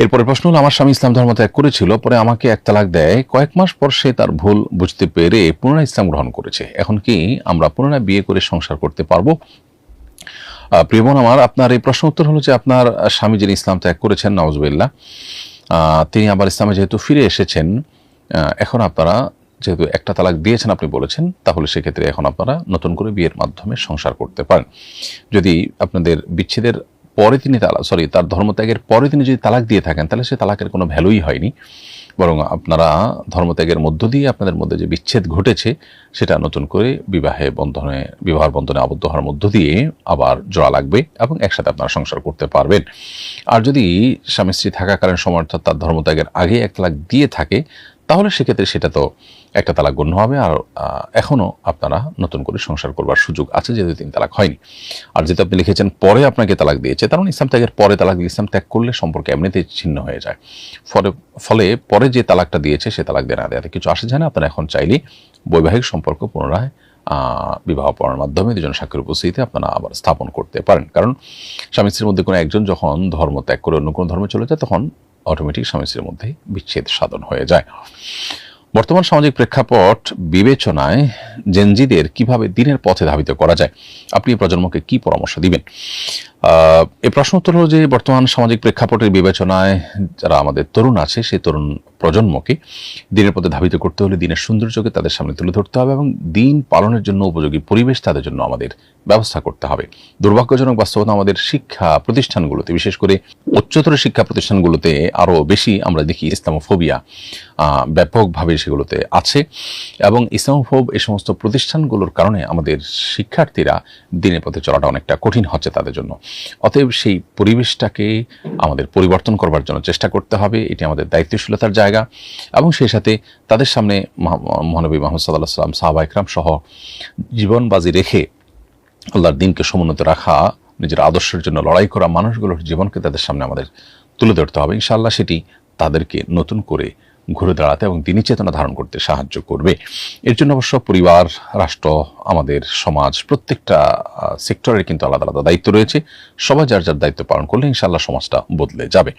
এরপরে প্রশ্ন হলো, আমার স্বামী ইসলাম ধর্ম ত্যাগ করেছিল, পরে আমাকে এক তালাক দেয়। কয়েক মাস পর সে তার ভুল বুঝতে পেরে পুনরায় ইসলাম গ্রহণ করেছে। এখন কি আমরা পুনরায় বিয়ে করে সংসার করতে পারবো? প্রিয় বোন আমার, আপনার এই প্রশ্ন উত্তর হলো যে আপনার স্বামী যিনি ইসলাম ত্যাগ করেছেন, নাউজুবিল্লাহ, তিনি আবার ইসলামে যেহেতু ফিরে এসেছেন, এখন আপনারা যেহেতু একটা তালাক দিয়েছেন আপনি বলেছেন, তাহলে সেক্ষেত্রে এখন আপনারা নতুন করে বিয়ের মাধ্যমে সংসার করতে পারেন। যদি আপনাদের বিচ্ছেদের পরে তিনি তার ধর্মত্যাগের পরে তিনি যদি তালাক দিয়ে থাকেন, তাহলে সে তালাকের কোনো ভ্যালুই হয়নি, বরং আপনারা ধর্মত্যাগের মধ্য দিয়ে আপনাদের মধ্যে যে বিচ্ছেদ ঘটেছে সেটা নতুন করে বিবাহ বন্ধনে আবদ্ধ হওয়ার মধ্য দিয়ে আবার জোড়া লাগবে এবং একসাথে আপনারা সংসার করতে পারবেন। আর যদি স্বামী স্ত্রী থাকাকালীন সময় অর্থাৎ তার ধর্মত্যাগের আগে এক তালাক দিয়ে থাকে, তাহলে সেক্ষেত্রে সেটা তো একটা তালাক গণ্য হবে, আর এখনও আপনারা নতুন করে সংসার করবার সুযোগ আছে, যেহেতু 3 তালাক হয়নি। আর যেহেতু আপনি লিখেছেন পরে আপনাকে তালাক দিয়েছে, তার মানে ইসলাম ত্যাগের পরে তালাক দিয়ে, ইসলাম ত্যাগ করলে সম্পর্ক এমনিতেই ছিন্ন হয়ে যায়। ফলে পরে যে তালাকটা দিয়েছে সে তালাক দেওয়া দেওয়াতে কিছু আসে যায় না। আপনারা এখন চাইলে বৈবাহিক সম্পর্ক পুনরায় বিবাহ পড়ার মাধ্যমে দুজন সাক্ষীর উপস্থিতিতে আপনারা আবার স্থাপন করতে পারেন। কারণ স্বামী স্ত্রীর মধ্যে কোনো একজন যখন ধর্ম ত্যাগ করে অন্য কোনো ধর্মে চলে যায়, তখন অটোমেটিক স্বামী স্ত্রীর মধ্যে বিচ্ছেদ সাধন হয়ে যায়। বর্তমান সামাজিক প্রেক্ষাপট বিবেচনায় জেনজিদের কিভাবে দিনের পথে ধাবিত করা যায়, আপনি প্রজন্মকে কি পরামর্শ দিবেন? এই প্রশ্ন উত্তর হলো যে বর্তমান সামাজিক প্রেক্ষাপটের বিবেচনায় যারা আমাদের তরুণ আছে, সেই তরুণ প্রজন্মকে দিনের পথে ধাবিত করতে হলে দিনের সৌন্দর্যকে তাদের সামনে তুলে ধরতে হবে এবং দিন পালনের জন্য উপযোগী পরিবেশ তাদের জন্য আমাদের ব্যবস্থা করতে হবে। দুর্ভাগ্যজনক বাস্তবতা, আমাদের শিক্ষা প্রতিষ্ঠানগুলোতে, বিশেষ করে উচ্চতর শিক্ষা প্রতিষ্ঠানগুলোতে আরও বেশি আমরা দেখি ইসলামোফোবিয়া ব্যাপকভাবে সেগুলোতে আছে, এবং ইসলামোফোব এই সমস্ত প্রতিষ্ঠানগুলোর কারণে আমাদের শিক্ষার্থীরা দিনের পথে চলাটা অনেকটা কঠিন হচ্ছে তাদের জন্য। অতএব সেই পরিবেশটাকে আমাদের পরিবর্তন করবার জন্য চেষ্টা করতে হবে, এটি আমাদের দায়িত্বশীলতার জায়গা। এবং সেই সাথে তাদের সামনে মহানবী মুহাম্মদ সাল্লাল্লাহু আলাইহি ওয়াসাল্লাম, সাহাবা ইকরাম সহ জীবন বাজি রেখে আল্লাহর দ্বীনকে সমুন্নত রাখা, নিজের আদর্শের জন্য লড়াই করা মানুষগুলোর জীবনকে তাদের সামনে আমাদের তুলে ধরতে হবে। ইনশাআল্লাহ সেটি তাদেরকে নতুন করে ঘুরে দাঁড়াতে এবং দিনী চেতনা ধারণ করতে সাহায্য করবে। এর জন্য অবশ্য পরিবার, রাষ্ট্র, আমাদের সমাজ, প্রত্যেকটা সেক্টরের কিন্তু আলাদা আলাদা দায়িত্ব রয়েছে। সবাই যার যার দায়িত্ব পালন করলে ইনশাআল্লাহ সমাজটা বদলে যাবে।